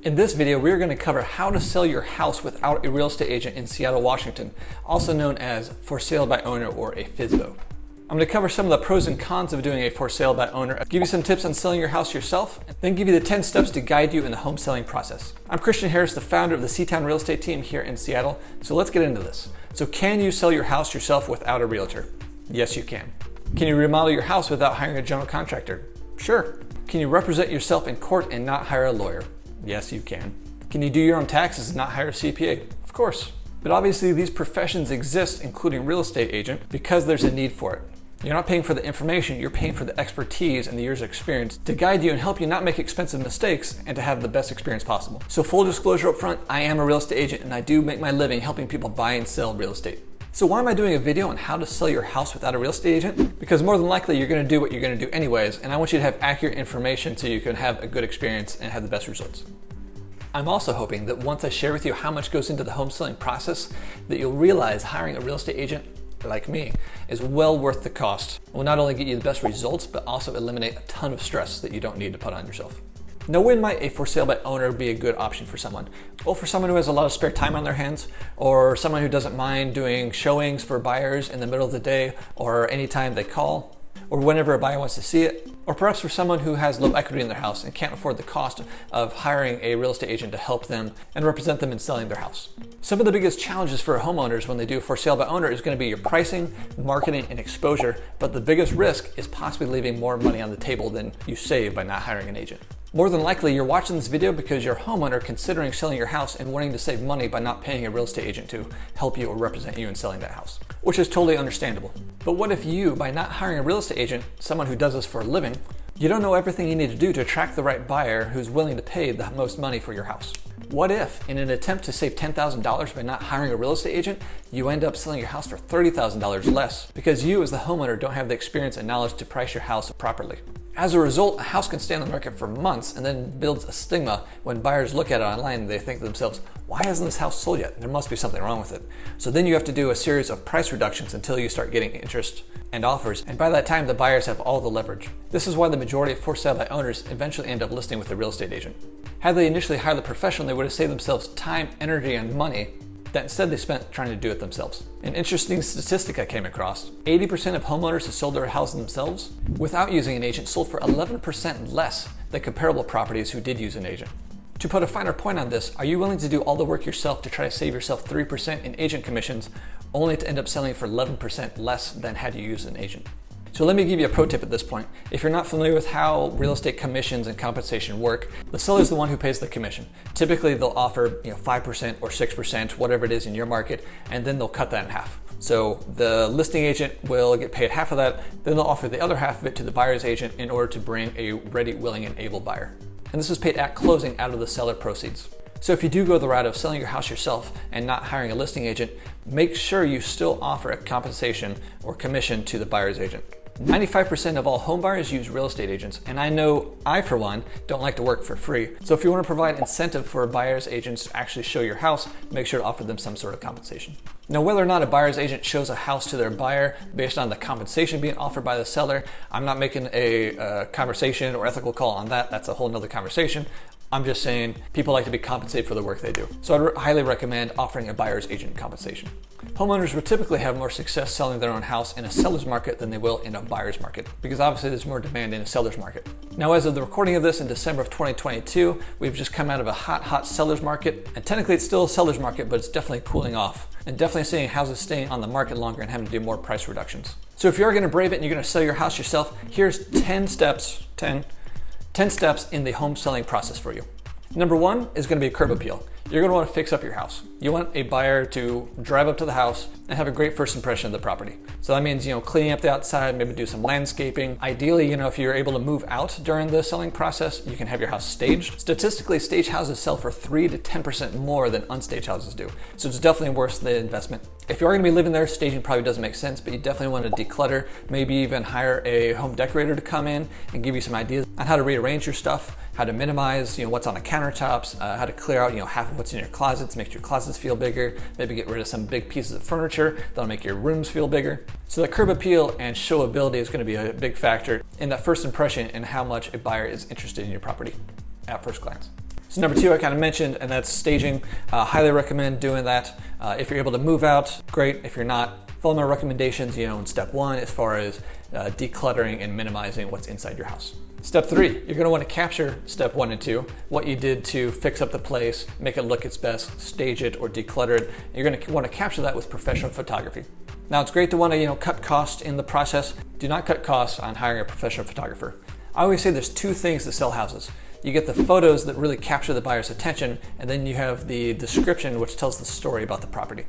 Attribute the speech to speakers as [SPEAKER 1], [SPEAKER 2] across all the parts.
[SPEAKER 1] In this video, we're going to cover how to sell your house without a real estate agent in Seattle, Washington, also known as for sale by owner or a FSBO. I'm going to cover some of the pros and cons of doing a for sale by owner, give you some tips on selling your house yourself, and then give you the 10 steps to guide you in the home selling process. I'm Christian Harris, the founder of the C-Town Real Estate Team here in Seattle. So let's get into this. So can you sell your house yourself without a realtor? Yes, you can. Can you remodel your house without hiring a general contractor? Sure. Can you represent yourself in court and not hire a lawyer? Yes, you can. Can you do your own taxes and not hire a CPA? Of course. But obviously these professions exist, including real estate agent, because there's a need for it. You're not paying for the information, you're paying for the expertise and the years of experience to guide you and help you not make expensive mistakes and to have the best experience possible. So full disclosure up front, I am a real estate agent and I do make my living helping people buy and sell real estate. So why am I doing a video on how to sell your house without a real estate agent? Because more than likely you're going to do what you're going to do anyways, and I want you to have accurate information so you can have a good experience and have the best results. I'm also hoping that once I share with you how much goes into the home selling process, that you'll realize hiring a real estate agent like me is well worth the cost. It will not only get you the best results, but also eliminate a ton of stress that you don't need to put on yourself. Now, when might a for sale by owner be a good option for someone? Well, for someone who has a lot of spare time on their hands, or someone who doesn't mind doing showings for buyers in the middle of the day or anytime they call, or whenever a buyer wants to see it, or perhaps for someone who has low equity in their house and can't afford the cost of hiring a real estate agent to help them and represent them in selling their house. Some of the biggest challenges for homeowners when they do a for sale by owner is going to be your pricing, marketing, and exposure, but the biggest risk is possibly leaving more money on the table than you save by not hiring an agent. More than likely, you're watching this video because you're a homeowner considering selling your house and wanting to save money by not paying a real estate agent to help you or represent you in selling that house, which is totally understandable. But what if you, by not hiring a real estate agent, someone who does this for a living, you don't know everything you need to do to attract the right buyer who's willing to pay the most money for your house? What if, in an attempt to save $10,000 by not hiring a real estate agent, you end up selling your house for $30,000 less because you as the homeowner don't have the experience and knowledge to price your house properly? As a result, a house can stay on the market for months and then builds a stigma when buyers look at it online and they think to themselves, why hasn't this house sold yet? There must be something wrong with it. So then you have to do a series of price reductions until you start getting interest and offers, and by that time the buyers have all the leverage. This is why the majority of for sale by owners eventually end up listing with a real estate agent. Had they initially hired the professional, they would have saved themselves time, energy, and money that instead they spent trying to do it themselves. An interesting statistic I came across, 80% of homeowners who sold their house themselves without using an agent sold for 11% less than comparable properties who did use an agent. To put a finer point on this, are you willing to do all the work yourself to try to save yourself 3% in agent commissions only to end up selling for 11% less than had you used an agent? So let me give you a pro tip at this point. If you're not familiar with how real estate commissions and compensation work, the seller is the one who pays the commission. Typically they'll offer 5% or 6%, whatever it is in your market, and then they'll cut that in half. So the listing agent will get paid half of that, then they'll offer the other half of it to the buyer's agent in order to bring a ready, willing, and able buyer. And this is paid at closing out of the seller proceeds. So if you do go the route of selling your house yourself and not hiring a listing agent, make sure you still offer a compensation or commission to the buyer's agent. 95% of all home buyers use real estate agents, and I know I, for one, don't like to work for free. So if you want to provide incentive for buyer's agents to actually show your house, make sure to offer them some sort of compensation. Now, whether or not a buyer's agent shows a house to their buyer based on the compensation being offered by the seller, I'm not making a conversation or ethical call on that. That's a whole nother conversation. I'm just saying people like to be compensated for the work they do. So I'd highly recommend offering a buyer's agent compensation. Homeowners will typically have more success selling their own house in a seller's market than they will in a buyer's market, because obviously there's more demand in a seller's market. Now, as of the recording of this in December of 2022, we've just come out of a hot seller's market, and technically it's still a seller's market, but it's definitely cooling off, and definitely seeing houses staying on the market longer and having to do more price reductions. So if you're going to brave it and you're going to sell your house yourself, here's 10 steps in the home selling process for you. Number one is going to be a curb appeal. You're going to want to fix up your house. You want a buyer to drive up to the house and have a great first impression of the property. So that means, cleaning up the outside, maybe do some landscaping. Ideally, if you're able to move out during the selling process, you can have your house staged. Statistically, staged houses sell for 3 to 10% more than unstaged houses do. So it's definitely worth the investment. If you are going to be living there, staging probably doesn't make sense, but you definitely want to declutter, maybe even hire a home decorator to come in and give you some ideas on how to rearrange your stuff, how to minimize, what's on the countertops, how to clear out, half of what's in your closets, make your closets feel bigger, maybe get rid of some big pieces of furniture that'll make your rooms feel bigger. So the curb appeal and showability is going to be a big factor in that first impression and how much a buyer is interested in your property at first glance. So number 2, I kind of mentioned, and that's staging. Highly recommend doing that. If you're able to move out, great. If you're not, follow my recommendations, in step 1 as far as decluttering and minimizing what's inside your house. Step 3, you're going to want to capture step 1 and 2, what you did to fix up the place, make it look its best, stage it or declutter it. You're going to want to capture that with professional photography. Now it's great to want to cut costs in the process. Do not cut costs on hiring a professional photographer. I always say there's 2 things to sell houses. You get the photos that really capture the buyer's attention, and then you have the description which tells the story about the property.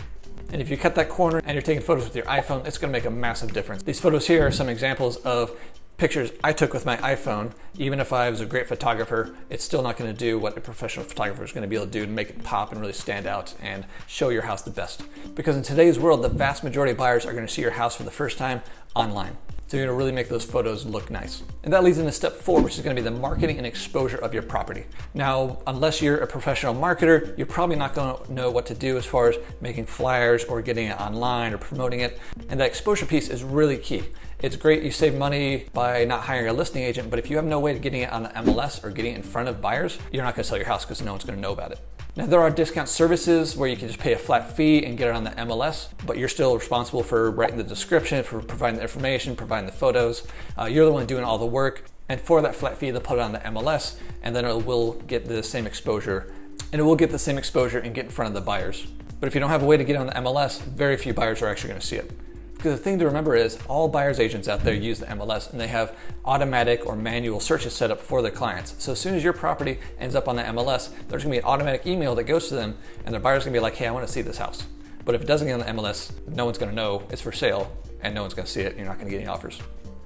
[SPEAKER 1] And if you cut that corner and you're taking photos with your iPhone, it's going to make a massive difference. These photos here are some examples of pictures I took with my iPhone. Even if I was a great photographer, it's still not going to do what a professional photographer is going to be able to do to make it pop and really stand out and show your house the best. Because in today's world, the vast majority of buyers are going to see your house for the first time online. So you're going to really make those photos look nice. And that leads into step 4, which is going to be the marketing and exposure of your property. Now, unless you're a professional marketer, you're probably not going to know what to do as far as making flyers or getting it online or promoting it. And that exposure piece is really key. It's great you save money by not hiring a listing agent, but if you have no way of getting it on the MLS or getting it in front of buyers, you're not going to sell your house because no one's going to know about it. Now, there are discount services where you can just pay a flat fee and get it on the MLS, but you're still responsible for writing the description, for providing the information, providing the photos. You're the one doing all the work. And for that flat fee, they'll put it on the MLS, and then it will get the same exposure. And it will get the same exposure and get in front of the buyers. But if you don't have a way to get on the MLS, very few buyers are actually going to see it. Because the thing to remember is all buyer's agents out there use the MLS, and they have automatic or manual searches set up for their clients. So as soon as your property ends up on the MLS, there's gonna be an automatic email that goes to them, and their buyer's gonna be like, hey, I wanna see this house. But if it doesn't get on the MLS, no one's gonna know it's for sale, and no one's gonna see it, and you're not gonna get any offers.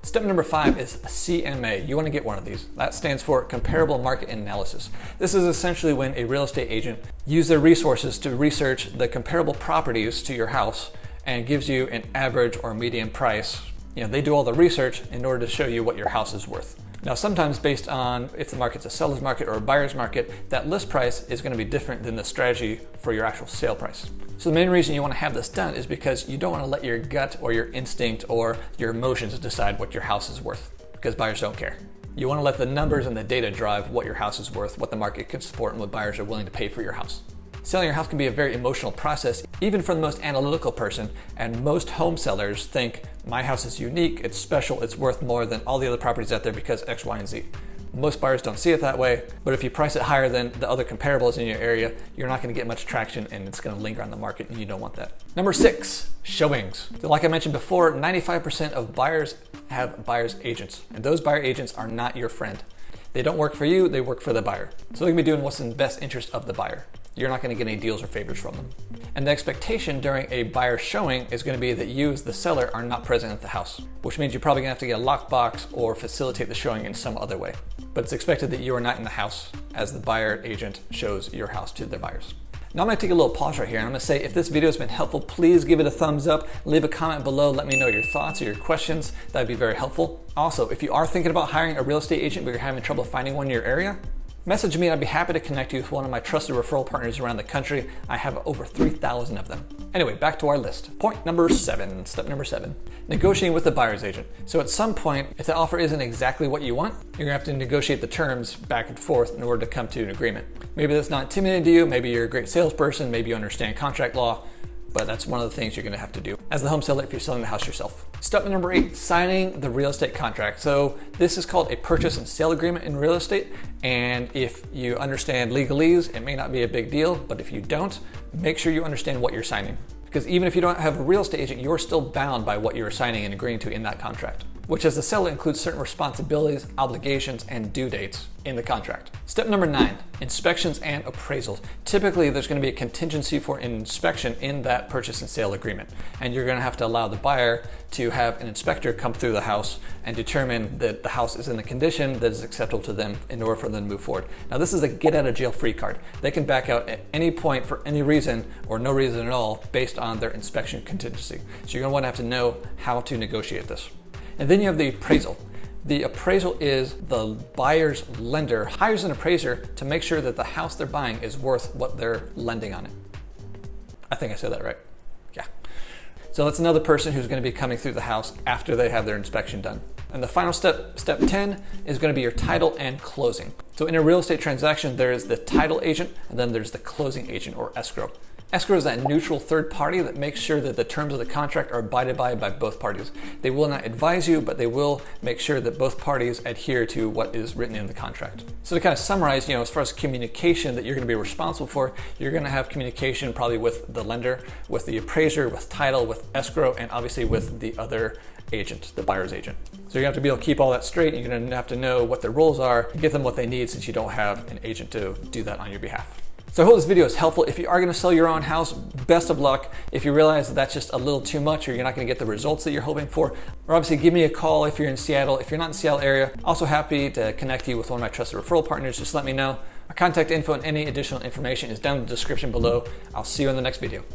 [SPEAKER 1] Step number 5 is a CMA. You want to get one of these. That stands for Comparable Market Analysis. This is essentially when a real estate agent uses their resources to research the comparable properties to your house and gives you an average or median price. They do all the research in order to show you what your house is worth. Now, sometimes based on if the market's a seller's market or a buyer's market, that list price is going to be different than the strategy for your actual sale price. So the main reason you want to have this done is because you don't want to let your gut or your instinct or your emotions decide what your house is worth, because buyers don't care. You want to let the numbers and the data drive what your house is worth, what the market can support, and what buyers are willing to pay for your house. Selling your house can be a very emotional process, even for the most analytical person, and most home sellers think, my house is unique, it's special, it's worth more than all the other properties out there because X, Y, and Z. Most buyers don't see it that way, but if you price it higher than the other comparables in your area, you're not going to get much traction and it's going to linger on the market, and you don't want that. Number 6, showings. So like I mentioned before, 95% of buyers have buyer's agents, and those buyer agents are not your friend. They don't work for you, they work for the buyer. So they're going to be doing what's in the best interest of the buyer. You're not going to get any deals or favors from them. And the expectation during a buyer showing is going to be that you as the seller are not present at the house, which means you're probably going to have to get a lockbox or facilitate the showing in some other way. But it's expected that you are not in the house as the buyer agent shows your house to their buyers. Now I'm going to take a little pause right here, and I'm going to say if this video has been helpful, please give it a thumbs up, leave a comment below, let me know your thoughts or your questions. That would be very helpful. Also, if you are thinking about hiring a real estate agent but you're having trouble finding one in your area, message me and I'd be happy to connect you with one of my trusted referral partners around the country. I have over 3,000 of them. Anyway, back to our list. Point number 7, step number 7, negotiating with the buyer's agent. So at some point, if the offer isn't exactly what you want, you're gonna have to negotiate the terms back and forth in order to come to an agreement. Maybe that's not intimidating to you, maybe you're a great salesperson, maybe you understand contract law, but that's one of the things you're gonna have to do as the home seller if you're selling the house yourself. Step number 8, signing the real estate contract. So this is called a purchase and sale agreement in real estate. And if you understand legalese, it may not be a big deal, but if you don't, make sure you understand what you're signing. Because even if you don't have a real estate agent, you're still bound by what you're signing and agreeing to in that contract, which as the seller includes certain responsibilities, obligations, and due dates in the contract. Step number 9, inspections and appraisals. Typically, there's going to be a contingency for an inspection in that purchase and sale agreement. And you're going to have to allow the buyer to have an inspector come through the house and determine that the house is in the condition that is acceptable to them in order for them to move forward. Now, this is a get out of jail free card. They can back out at any point for any reason or no reason at all based on their inspection contingency. So you're going to want to have to know how to negotiate this. And then you have the appraisal. The appraisal is the buyer's lender hires an appraiser to make sure that the house they're buying is worth what they're lending on it. I think I said that right. Yeah. So that's another person who's going to be coming through the house after they have their inspection done. And the final step, step 10, is going to be your title and closing. So in a real estate transaction, there is the title agent and then there's the closing agent or escrow. Escrow is that neutral third party that makes sure that the terms of the contract are abided by both parties. They will not advise you, but they will make sure that both parties adhere to what is written in the contract. So to kind of summarize, as far as communication that you're going to be responsible for, you're going to have communication probably with the lender, with the appraiser, with title, with escrow, and obviously with the other agent, the buyer's agent. So you have to be able to keep all that straight. You're going to have to know what their roles are and give them what they need since you don't have an agent to do that on your behalf. So I hope this video is helpful. If you are going to sell your own house, best of luck. If you realize that that's just a little too much or you're not going to get the results that you're hoping for, or obviously give me a call if you're in Seattle. If you're not in the Seattle area, also happy to connect you with one of my trusted referral partners. Just let me know. Our contact info and any additional information is down in the description below. I'll see you in the next video.